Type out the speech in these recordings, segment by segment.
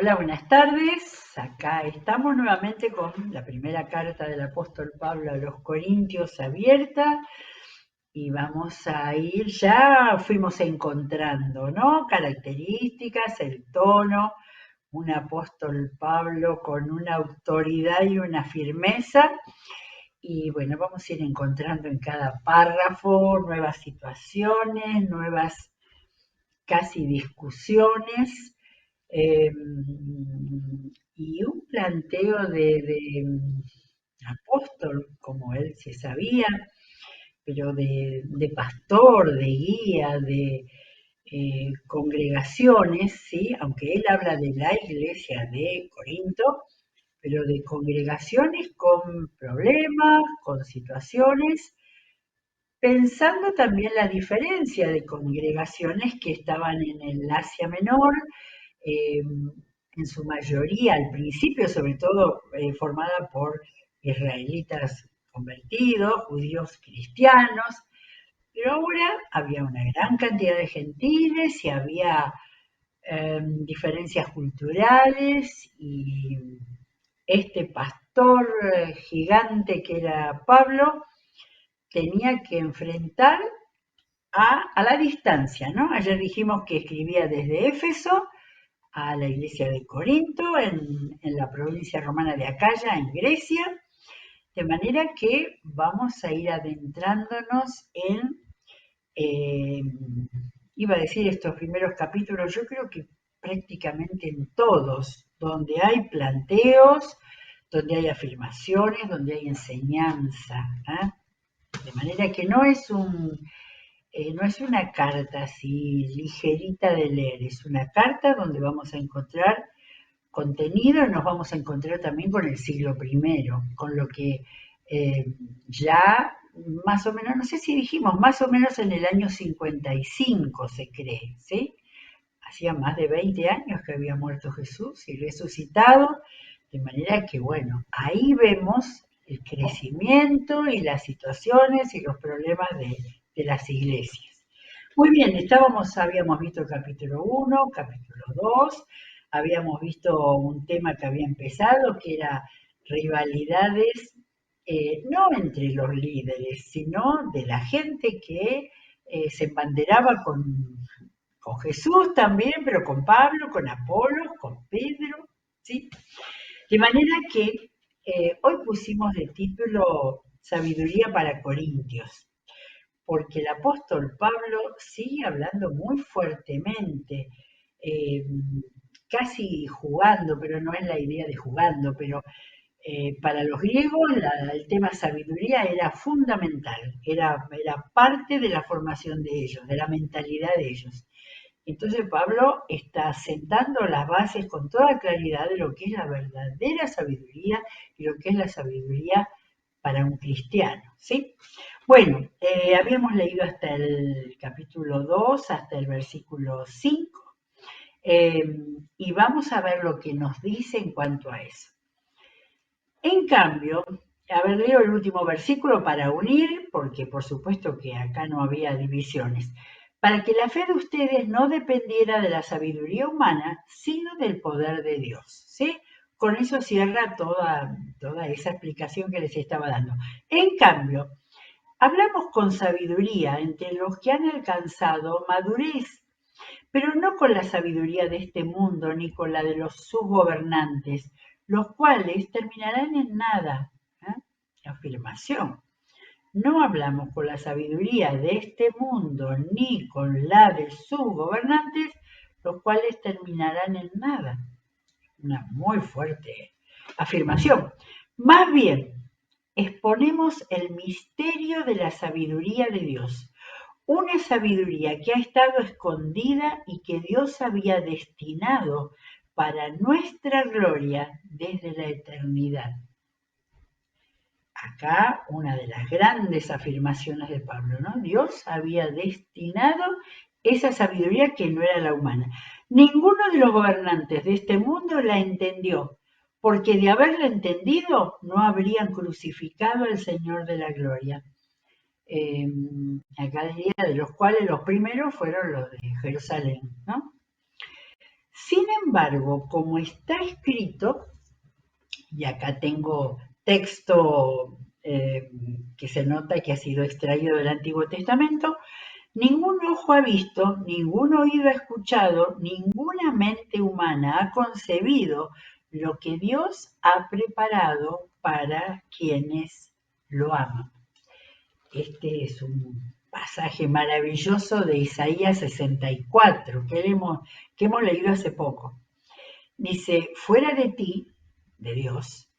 Hola, buenas tardes. Acá estamos nuevamente con la primera carta del apóstol Pablo a los Corintios abierta y vamos a ir, ya fuimos encontrando, ¿no? Características, el tono, un apóstol Pablo con una autoridad y una firmeza. Y bueno, vamos a ir encontrando en cada párrafo nuevas situaciones, nuevas casi discusiones eh, y un planteo de apóstol, como él se sabía, pero de pastor, de guía, de congregaciones, ¿sí? Aunque él habla de la iglesia de Corinto, pero de congregaciones con problemas, con situaciones, pensando también la diferencia de congregaciones que estaban en el Asia Menor, eh, en su mayoría al principio, sobre todo formada por israelitas convertidos, judíos cristianos, pero ahora había una gran cantidad de gentiles y había diferencias culturales y este pastor gigante que era Pablo tenía que enfrentar a la distancia, ¿no? Ayer dijimos que escribía desde Éfeso a la iglesia de Corinto, en la provincia romana de Acaya, en Grecia, de manera que vamos a ir adentrándonos en, eh, iba a decir estos primeros capítulos, yo creo que prácticamente en todos, donde hay planteos, donde hay afirmaciones, donde hay enseñanza, ¿eh? De manera que no es una carta así ligerita de leer, es una carta donde vamos a encontrar contenido y nos vamos a encontrar también con el siglo primero, con lo que ya más o menos, no sé si dijimos, más o menos en el año 55 se cree, ¿sí? Hacía más de 20 años que había muerto Jesús y resucitado, de manera que, bueno, ahí vemos el crecimiento y las situaciones y los problemas de las iglesias. Muy bien, habíamos visto capítulo 1, capítulo 2, habíamos visto un tema que había empezado, que era rivalidades, no entre los líderes, sino de la gente que se embanderaba con Jesús también, pero con Pablo, con Apolo, con Pedro, ¿sí? De manera que hoy pusimos de título Sabiduría para Corintios, porque el apóstol Pablo sigue hablando muy fuertemente, eh, casi jugando, pero no es la idea de jugando, pero para los griegos el tema sabiduría era fundamental, era parte de la formación de ellos, de la mentalidad de ellos. Entonces Pablo está sentando las bases con toda claridad de lo que es la verdadera sabiduría y lo que es la sabiduría para un cristiano, ¿sí? Bueno, habíamos leído hasta el capítulo 2, hasta el versículo 5, eh, y vamos a ver lo que nos dice en cuanto a eso. En cambio, leo el último versículo para unir, porque por supuesto que acá no había divisiones, para que la fe de ustedes no dependiera de la sabiduría humana, sino del poder de Dios. ¿Sí? Con eso cierra toda esa explicación que les estaba dando. En cambio, hablamos con sabiduría entre los que han alcanzado madurez, pero no con la sabiduría de este mundo ni con la de los subgobernantes, los cuales terminarán en nada. ¿Eh? Afirmación. No hablamos con la sabiduría de este mundo ni con la de sus gobernantes, los cuales terminarán en nada. Una muy fuerte afirmación. Más bien, exponemos el misterio de la sabiduría de Dios, una sabiduría que ha estado escondida y que Dios había destinado para nuestra gloria desde la eternidad. Acá una de las grandes afirmaciones de Pablo, ¿no? Dios había destinado esa sabiduría que no era la humana. Ninguno de los gobernantes de este mundo la entendió, porque de haberla entendido no habrían crucificado al Señor de la gloria. Acá diría de los cuales los primeros fueron los de Jerusalén, ¿no? Sin embargo, como está escrito, y acá tengo texto que se nota que ha sido extraído del Antiguo Testamento, ningún ojo ha visto, ningún oído ha escuchado, ninguna mente humana ha concebido lo que Dios ha preparado para quienes lo aman. Este es un pasaje maravilloso de Isaías 64 que hemos leído hace poco. Dice, fuera de ti, de Dios,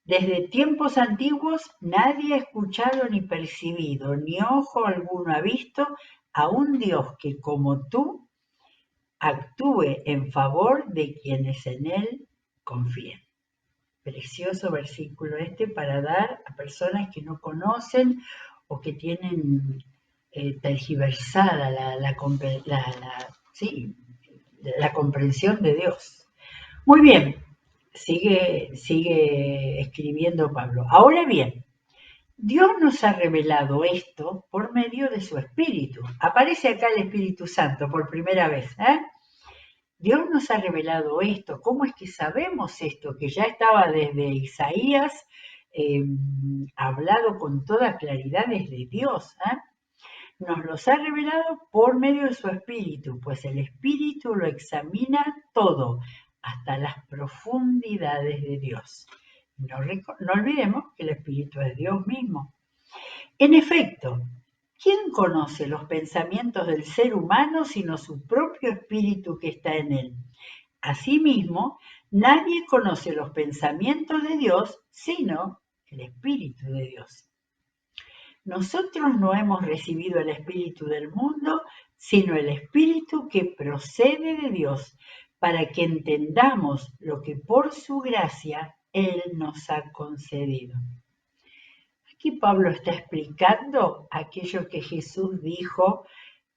desde tiempos antiguos nadie ha escuchado ni percibido, ni ojo alguno ha visto a un Dios que como tú actúe en favor de quienes en Él confían. Precioso versículo este para dar a personas que no conocen o que tienen tergiversada la comprensión de Dios. Muy bien, sigue escribiendo Pablo. Ahora bien, Dios nos ha revelado esto por medio de su Espíritu. Aparece acá el Espíritu Santo por primera vez. Dios nos ha revelado esto. ¿Cómo es que sabemos esto? Que ya estaba desde Isaías hablado con toda claridad desde Dios. Nos los ha revelado por medio de su Espíritu, pues el Espíritu lo examina todo, hasta las profundidades de Dios. No olvidemos que el Espíritu es Dios mismo. En efecto, ¿quién conoce los pensamientos del ser humano sino su propio espíritu que está en él? Asimismo, nadie conoce los pensamientos de Dios sino el Espíritu de Dios. Nosotros no hemos recibido el Espíritu del mundo, sino el Espíritu que procede de Dios, para que entendamos lo que por su gracia Él nos ha concedido. Aquí Pablo está explicando aquello que Jesús dijo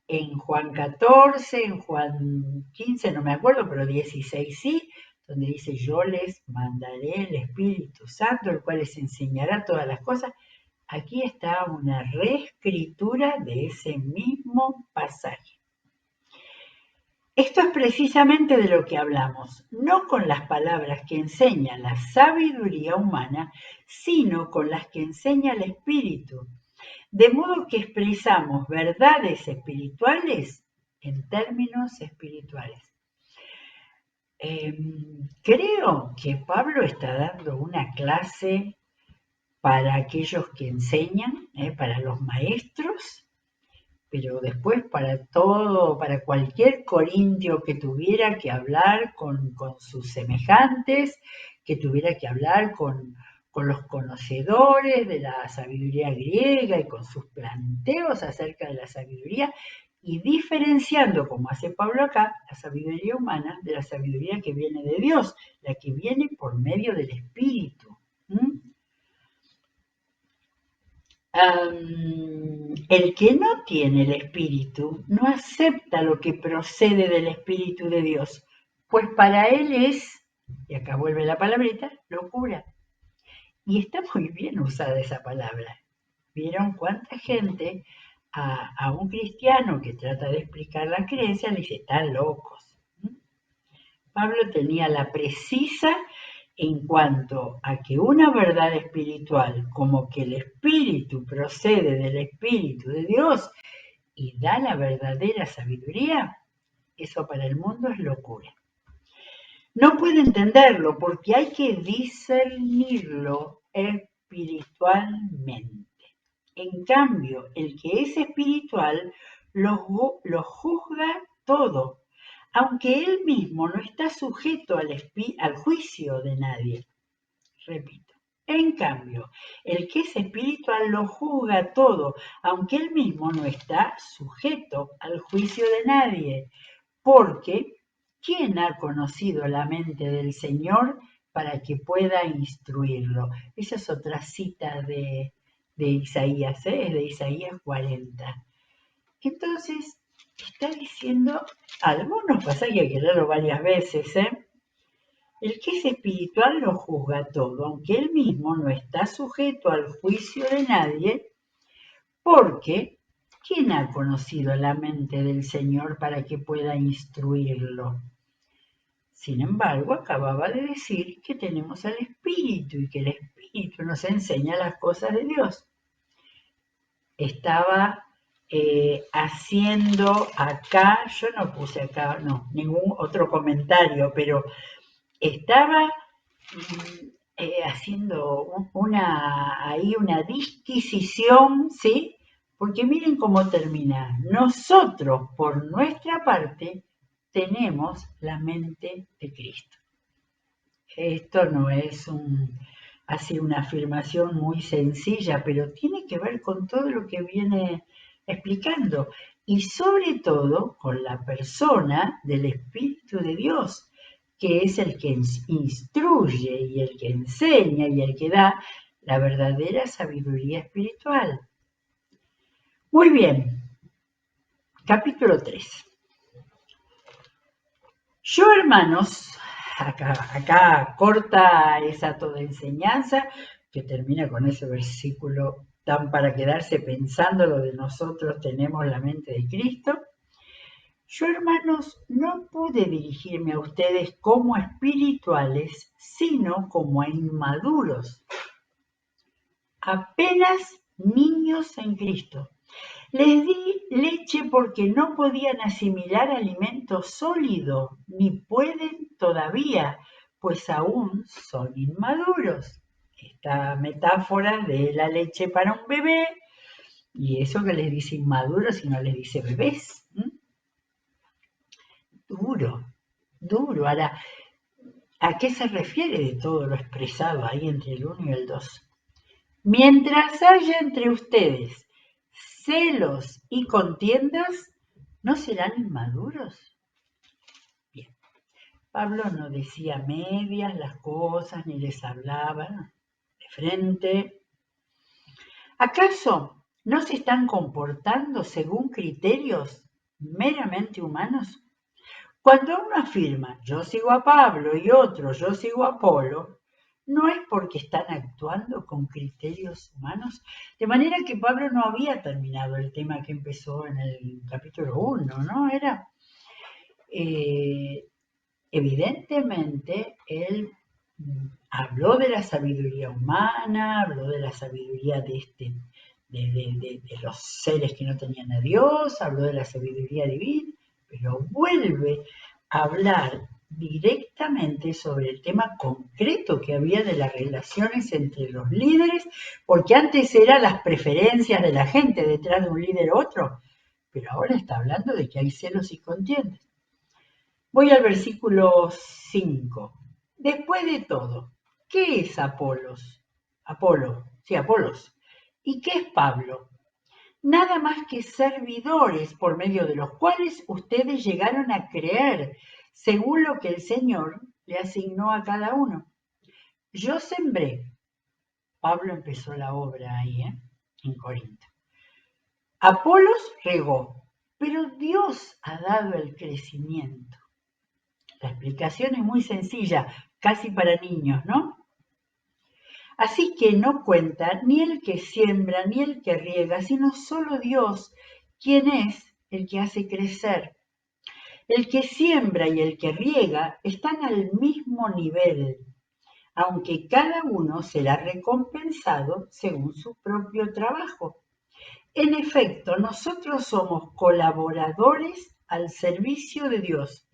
en Juan 14, en Juan 15, no me acuerdo, pero 16 sí, donde dice, yo les mandaré el Espíritu Santo, el cual les enseñará todas las cosas. Aquí está una reescritura de ese mismo pasaje. Esto es precisamente de lo que hablamos, no con las palabras que enseña la sabiduría humana, sino con las que enseña el Espíritu, de modo que expresamos verdades espirituales en términos espirituales. Creo que Pablo está dando una clase para aquellos que enseñan, para los maestros, pero después para todo, para cualquier corintio que tuviera que hablar con sus semejantes, que tuviera que hablar con los conocedores de la sabiduría griega y con sus planteos acerca de la sabiduría, y diferenciando, como hace Pablo acá, la sabiduría humana de la sabiduría que viene de Dios, la que viene por medio del Espíritu. El que no tiene el Espíritu no acepta lo que procede del Espíritu de Dios, pues para él es, y acá vuelve la palabrita, locura. Y está muy bien usada esa palabra. ¿Vieron cuánta gente a un cristiano que trata de explicar la creencia le dice, están locos? Pablo tenía la precisa en cuanto a que una verdad espiritual, como que el Espíritu procede del Espíritu de Dios y da la verdadera sabiduría, eso para el mundo es locura. No puede entenderlo porque hay que discernirlo espiritualmente. En cambio, el que es espiritual lo juzga todo, aunque él mismo no está sujeto al juicio de nadie. Repito. En cambio, el que es espiritual lo juzga todo, aunque él mismo no está sujeto al juicio de nadie. Porque, ¿quién ha conocido la mente del Señor para que pueda instruirlo? Esa es otra cita de Isaías, es de Isaías 40. Entonces, está diciendo algunos pasajes que hay que leerlo varias veces, El que es espiritual lo juzga todo, aunque él mismo no está sujeto al juicio de nadie, porque ¿quién ha conocido la mente del Señor para que pueda instruirlo? Sin embargo, acababa de decir que tenemos al Espíritu y que el Espíritu nos enseña las cosas de Dios. Estaba haciendo acá, yo no puse acá, no, ningún otro comentario, pero estaba haciendo una disquisición, ¿sí? Porque miren cómo termina. Nosotros, por nuestra parte, tenemos la mente de Cristo. Esto no es así una afirmación muy sencilla, pero tiene que ver con todo lo que viene explicando y sobre todo con la persona del Espíritu de Dios, que es el que instruye y el que enseña y el que da la verdadera sabiduría espiritual. Muy bien, capítulo 3. Yo, hermanos, acá corta esa toda enseñanza que termina con ese versículo tan para quedarse pensando lo de nosotros tenemos la mente de Cristo. Yo, hermanos, no pude dirigirme a ustedes como espirituales, sino como a inmaduros, apenas niños en Cristo. Les di leche porque no podían asimilar alimento sólido, ni pueden todavía, pues aún son inmaduros. Esta metáfora de la leche para un bebé, y eso que les dice inmaduros y no les dice bebés. Duro, duro. Ahora, ¿a qué se refiere de todo lo expresado ahí entre el 1 y el 2? Mientras haya entre ustedes celos y contiendas, ¿no serán inmaduros? Bien, Pablo no decía medias las cosas ni les hablaba de frente. ¿Acaso no se están comportando según criterios meramente humanos? Cuando uno afirma yo sigo a Pablo y otro yo sigo a Apolo, no es porque están actuando con criterios humanos. De manera que Pablo no había terminado el tema que empezó en el capítulo 1, ¿no? Era, evidentemente, él habló de la sabiduría humana, habló de la sabiduría de los seres que no tenían a Dios, habló de la sabiduría divina, pero vuelve a hablar directamente sobre el tema concreto que había de las relaciones entre los líderes, porque antes eran las preferencias de la gente detrás de un líder u otro, pero ahora está hablando de que hay celos y contiendas. Voy al versículo 5. Después de todo, ¿qué es Apolos? Apolos. ¿Y qué es Pablo? Nada más que servidores por medio de los cuales ustedes llegaron a creer, según lo que el Señor le asignó a cada uno. Yo sembré. Pablo empezó la obra ahí, en Corinto. Apolos regó, pero Dios ha dado el crecimiento. La explicación es muy sencilla, casi para niños, ¿no? Así que no cuenta ni el que siembra ni el que riega, sino solo Dios, quien es el que hace crecer. El que siembra y el que riega están al mismo nivel, aunque cada uno será recompensado según su propio trabajo. En efecto, nosotros somos colaboradores al servicio de Dios.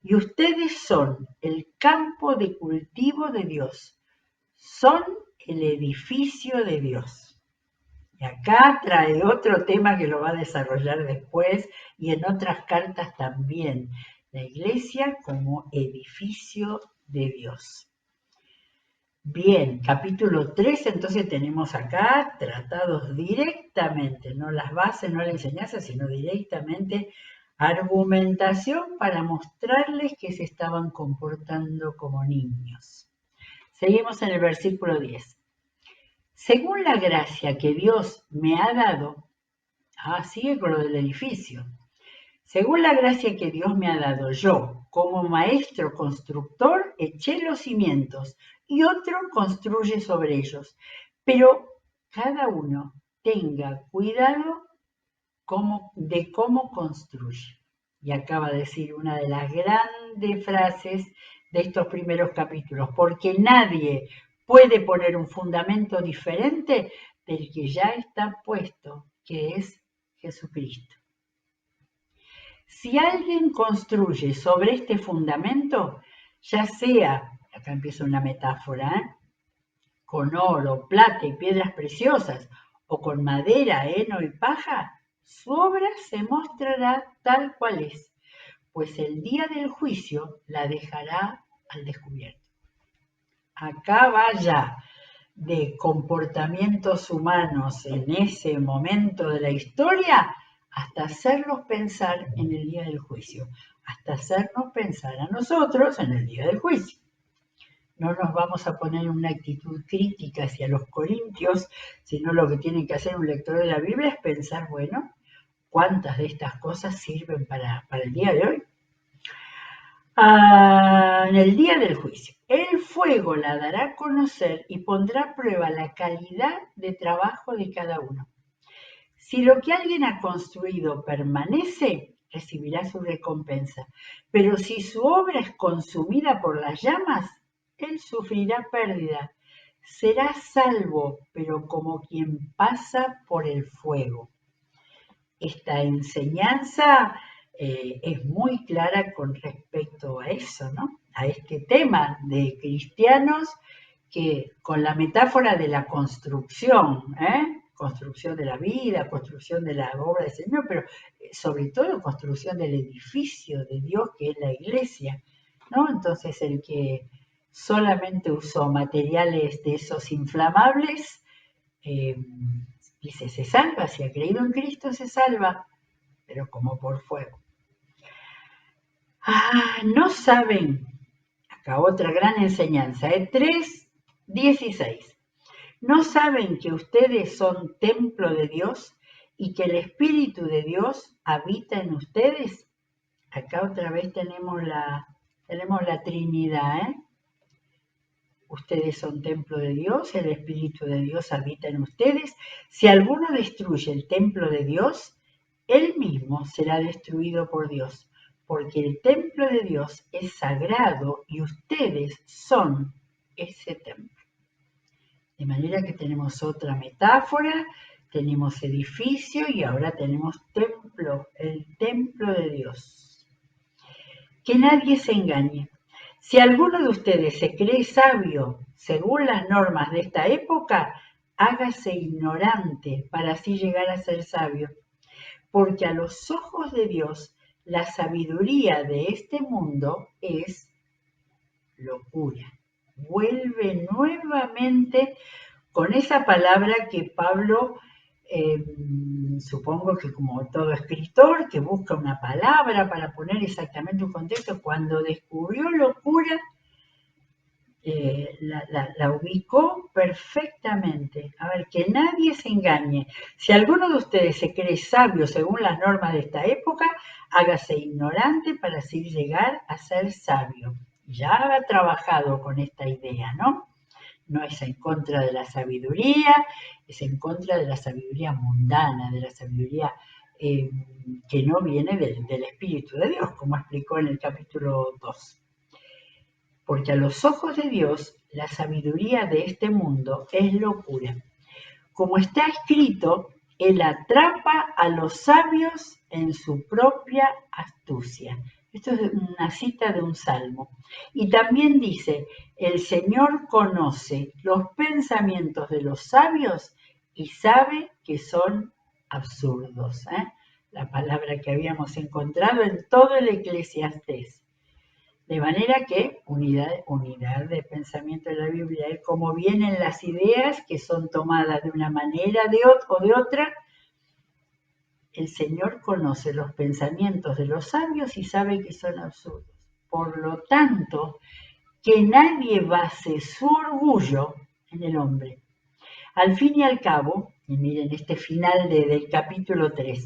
Y ustedes son el campo de cultivo de Dios, son el edificio de Dios. Y acá trae otro tema que lo va a desarrollar después y en otras cartas también, la iglesia como edificio de Dios. Bien, capítulo 3, entonces tenemos acá tratados directamente, no las bases, no la enseñanza, sino directamente argumentación para mostrarles que se estaban comportando como niños. Seguimos en el versículo 10. Según la gracia que Dios me ha dado, sigue con lo del edificio. Según la gracia que Dios me ha dado, yo, como maestro constructor, eché los cimientos y otro construye sobre ellos. Pero cada uno tenga cuidado de cómo construye. Y acaba de decir una de las grandes frases de estos primeros capítulos, porque nadie puede poner un fundamento diferente del que ya está puesto, que es Jesucristo. Si alguien construye sobre este fundamento, ya sea, acá empieza una metáfora, con oro, plata y piedras preciosas, o con madera, heno y paja, su obra se mostrará tal cual es, pues el día del juicio la dejará al descubierto. Acá vaya de comportamientos humanos en ese momento de la historia hasta hacerlos pensar en el día del juicio, hasta hacernos pensar a nosotros en el día del juicio. No nos vamos a poner en una actitud crítica hacia los corintios, sino lo que tiene que hacer un lector de la Biblia es pensar, bueno, ¿cuántas de estas cosas sirven para el día de hoy? En el día del juicio, el fuego la dará a conocer y pondrá a prueba la calidad de trabajo de cada uno. Si lo que alguien ha construido permanece, recibirá su recompensa. Pero si su obra es consumida por las llamas, él sufrirá pérdida. Será salvo, pero como quien pasa por el fuego. Esta enseñanza es muy clara con respecto a eso, ¿no? A este tema de cristianos que con la metáfora de la construcción, construcción de la vida, construcción de la obra del Señor, pero sobre todo construcción del edificio de Dios que es la iglesia, ¿no? Entonces el que solamente usó materiales de esos inflamables, dice, se salva, si ha creído en Cristo se salva, pero como por fuego. No saben, acá otra gran enseñanza, 3:16. ¿No saben que ustedes son templo de Dios y que el Espíritu de Dios habita en ustedes? Acá otra vez tenemos la Trinidad, Ustedes son templo de Dios, el Espíritu de Dios habita en ustedes. Si alguno destruye el templo de Dios, él mismo será destruido por Dios, porque el templo de Dios es sagrado y ustedes son ese templo. De manera que tenemos otra metáfora, tenemos edificio y ahora tenemos templo, el templo de Dios. Que nadie se engañe. Si alguno de ustedes se cree sabio según las normas de esta época, hágase ignorante para así llegar a ser sabio. Porque a los ojos de Dios, la sabiduría de este mundo es locura. Vuelve nuevamente con esa palabra que Pablo, supongo que como todo escritor, que busca una palabra para poner exactamente un contexto, cuando descubrió locura, la ubicó perfectamente. A ver, que nadie se engañe. Si alguno de ustedes se cree sabio según las normas de esta época, hágase ignorante para así llegar a ser sabio. Ya ha trabajado con esta idea, ¿no? No es en contra de la sabiduría, es en contra de la sabiduría mundana, de la sabiduría que no viene del Espíritu de Dios, como explicó en el capítulo 2. Porque a los ojos de Dios, la sabiduría de este mundo es locura. Como está escrito, Él atrapa a los sabios en su propia astucia. Esto es una cita de un salmo. Y también dice, el Señor conoce los pensamientos de los sabios y sabe que son absurdos. La palabra que habíamos encontrado en todo el Eclesiastés. De manera que unidad de pensamiento de la Biblia es como vienen las ideas que son tomadas de una manera o de otra. El Señor conoce los pensamientos de los sabios y sabe que son absurdos. Por lo tanto, que nadie base su orgullo en el hombre. Al fin y al cabo, y miren este final del capítulo 3,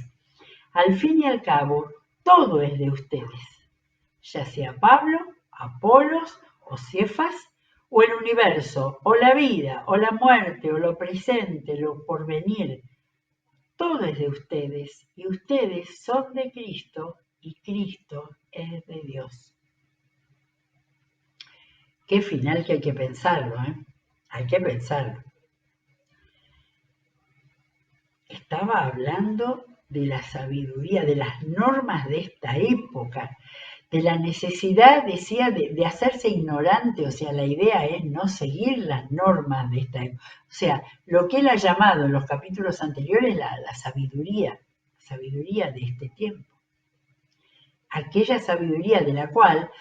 al fin y al cabo, todo es de ustedes, ya sea Pablo, Apolos o Cefas, o el universo, o la vida, o la muerte, o lo presente, lo porvenir. Todo es de ustedes y ustedes son de Cristo y Cristo es de Dios. Qué final que hay que pensarlo, ¿eh? Hay que pensarlo. Estaba hablando de la sabiduría, de las normas de esta época, de la necesidad, decía, de hacerse ignorante. O sea, la idea es no seguir las normas de esta época. O sea, lo que él ha llamado en los capítulos anteriores la sabiduría de este tiempo. Aquella sabiduría de la cual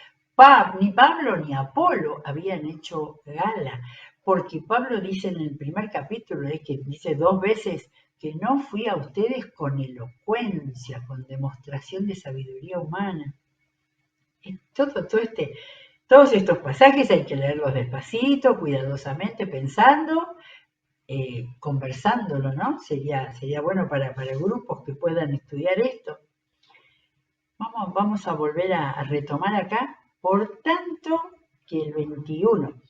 ni Pablo ni Apolo habían hecho gala, porque Pablo dice en el primer capítulo, que dice 2 veces, que no fui a ustedes con elocuencia, con demostración de sabiduría humana. Todos estos pasajes hay que leerlos despacito, cuidadosamente, pensando, conversándolo, ¿no? Sería bueno para grupos que puedan estudiar esto. Vamos a volver a retomar acá. Por tanto, que el 21.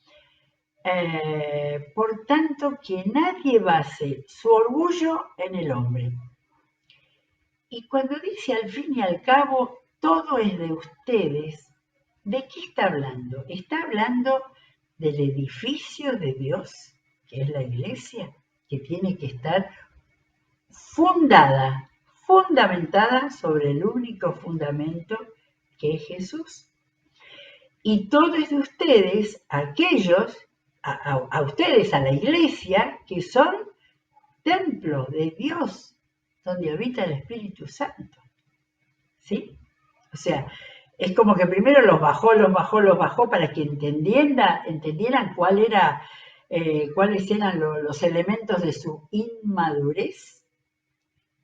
Por tanto, que nadie base su orgullo en el hombre. Y cuando dice al fin y al cabo, todo es de ustedes, ¿de qué está hablando? Está hablando del edificio de Dios, que es la iglesia, que tiene que estar fundamentada sobre el único fundamento que es Jesús. Y todo es de ustedes, aquellos, a ustedes, a la iglesia, que son templo de Dios, donde habita el Espíritu Santo. ¿Sí? O sea, es como que primero los bajó para que entendieran cuáles eran los elementos de su inmadurez.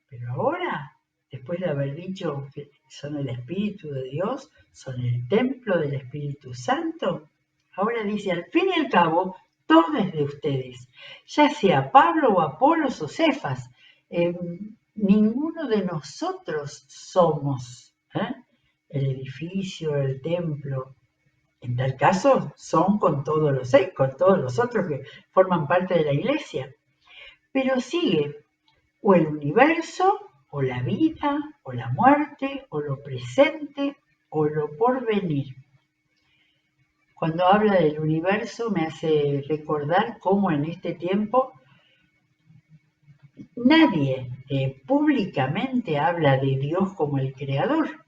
Pero ahora, después de haber dicho que son el Espíritu de Dios, son el templo del Espíritu Santo, ahora dice, al fin y al cabo, todo es de ustedes, ya sea Pablo o Apolos o Cefas. Ninguno de nosotros somos el edificio, el templo. En tal caso, son con todos los otros que forman parte de la iglesia. Pero sigue, o el universo, o la vida, o la muerte, o lo presente, o lo porvenir. Cuando habla del universo me hace recordar cómo en este tiempo nadie públicamente habla de Dios como el creador.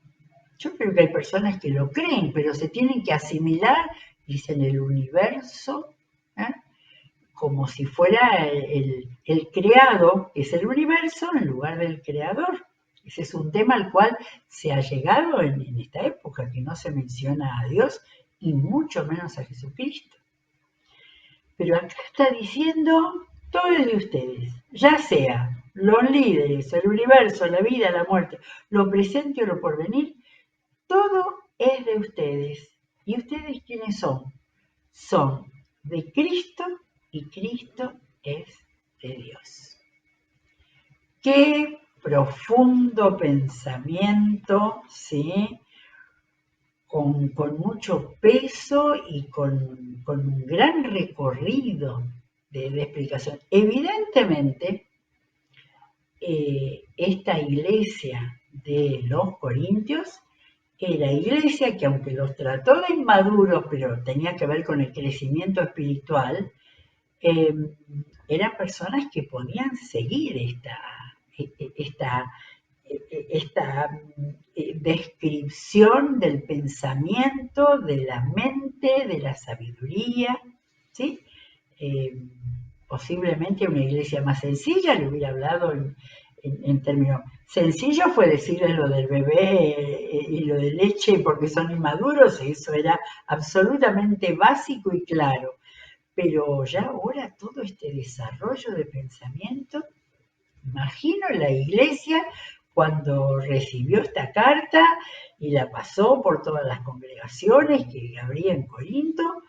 Yo creo que hay personas que lo creen, pero se tienen que asimilar, dicen el universo, ¿eh? Como si fuera el creado, que es el universo, en lugar del creador. Ese es un tema al cual se ha llegado en esta época, que no se menciona a Dios y mucho menos a Jesucristo. Pero acá está diciendo, todo es de ustedes, ya sea los líderes, el universo, la vida, la muerte, lo presente o lo porvenir, todo es de ustedes. ¿Y ustedes quiénes son? Son de Cristo y Cristo es de Dios. Qué profundo pensamiento, ¿sí? Con mucho peso y con un gran recorrido de explicación. Evidentemente, esta iglesia de los Corintios era iglesia que, aunque los trató de inmaduros, pero tenía que ver con el crecimiento espiritual, eran personas que podían seguir esta descripción del pensamiento, de la mente, de la sabiduría, ¿sí? Posiblemente una iglesia más sencilla le hubiera hablado en términos sencillos, fue decirles lo del bebé y lo de leche porque son inmaduros, eso era absolutamente básico y claro. Pero ya ahora todo este desarrollo de pensamiento, imagino la iglesia cuando recibió esta carta y la pasó por todas las congregaciones que habría en Corinto,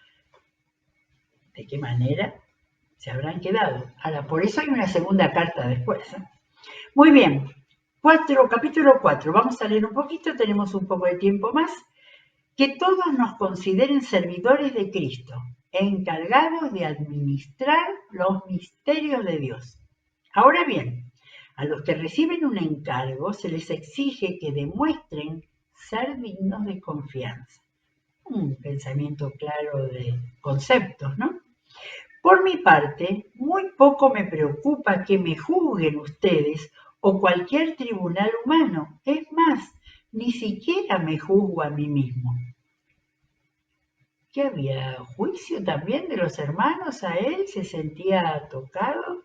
¿de qué manera se habrán quedado? Ahora, por eso hay una segunda carta después. Muy bien, capítulo 4, vamos a leer un poquito, tenemos un poco de tiempo más. Que todos nos consideren servidores de Cristo, encargados de administrar los misterios de Dios. Ahora bien, a los que reciben un encargo se les exige que demuestren ser dignos de confianza. Un pensamiento claro de conceptos, ¿no? Por mi parte, muy poco me preocupa que me juzguen ustedes o cualquier tribunal humano. Es más, ni siquiera me juzgo a mí mismo. ¿Qué había? ¿Juicio también de los hermanos a él? ¿Se sentía tocado?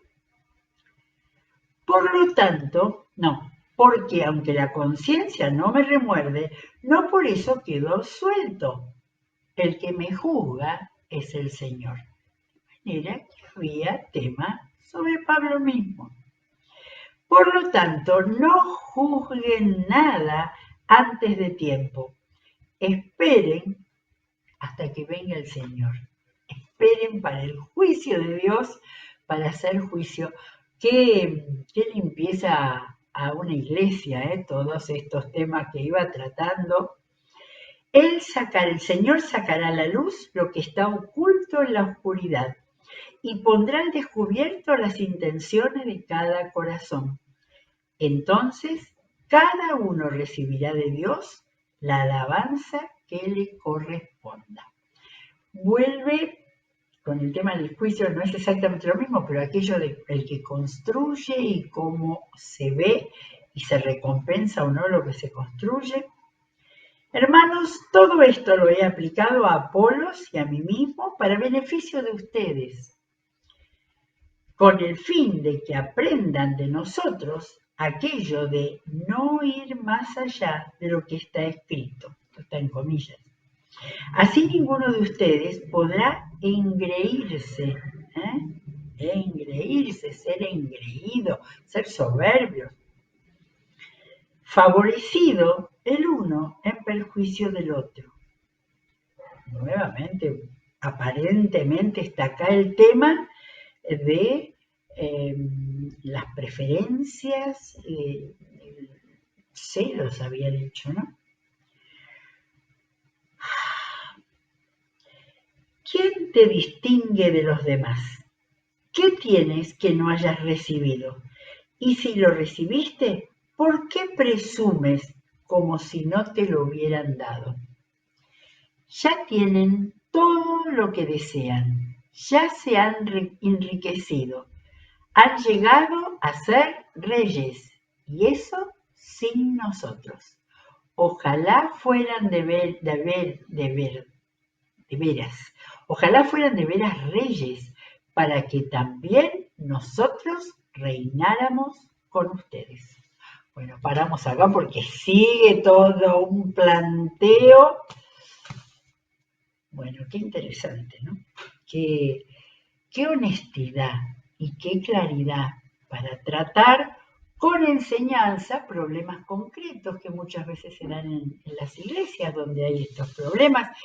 Por lo tanto, no, porque aunque la conciencia no me remuerde, no por eso quedo suelto. El que me juzga es el Señor. Era que había tema sobre Pablo mismo. Por lo tanto, no juzguen nada antes de tiempo. Esperen hasta que venga el Señor. Esperen para el juicio de Dios, para hacer juicio. Qué limpieza a una iglesia, todos estos temas que iba tratando. El Señor sacará a la luz lo que está oculto en la oscuridad y pondrá al descubierto las intenciones de cada corazón. Entonces, cada uno recibirá de Dios la alabanza que le corresponda. Vuelve con el tema del juicio, no es exactamente lo mismo, pero aquello de el que construye y cómo se ve y se recompensa o no lo que se construye. Hermanos, todo esto lo he aplicado a Apolos y a mí mismo para beneficio de ustedes, con el fin de que aprendan de nosotros aquello de no ir más allá de lo que está escrito, está en comillas. Así ninguno de ustedes podrá engreírse, ser engreído, ser soberbio, favorecido el uno en perjuicio del otro. Nuevamente, aparentemente está acá el tema de las preferencias, sí, los había dicho, ¿no? ¿Quién te distingue de los demás? ¿Qué tienes que no hayas recibido? Y si lo recibiste, ¿por qué presumes como si no te lo hubieran dado? Ya tienen todo lo que desean, ya se han enriquecido, han llegado a ser reyes, y eso sin nosotros. Ojalá fueran de veras, ojalá fueran de veras reyes, para que también nosotros reináramos con ustedes. Bueno, paramos acá porque sigue todo un planteo. Bueno, qué interesante, ¿no? Qué honestidad y qué claridad para tratar con enseñanza problemas concretos que muchas veces se dan en las iglesias donde hay estos problemas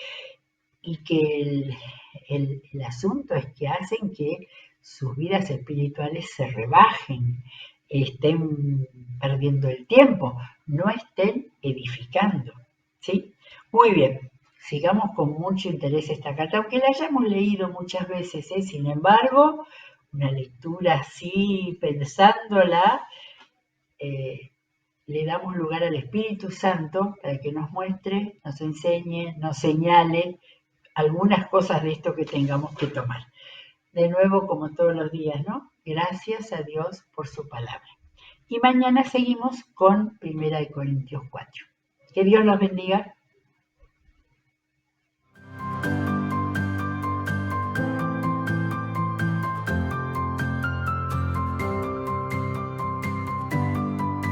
y que el asunto es que hacen que sus vidas espirituales se rebajen, estén perdiendo el tiempo, no estén edificando, ¿sí? Muy bien, sigamos con mucho interés esta carta, aunque la hayamos leído muchas veces, sin embargo, una lectura así, pensándola, le damos lugar al Espíritu Santo para que nos muestre, nos enseñe, nos señale algunas cosas de esto que tengamos que tomar. De nuevo, como todos los días, ¿no? Gracias a Dios por su palabra. Y mañana seguimos con 1 Corintios 4. Que Dios los bendiga.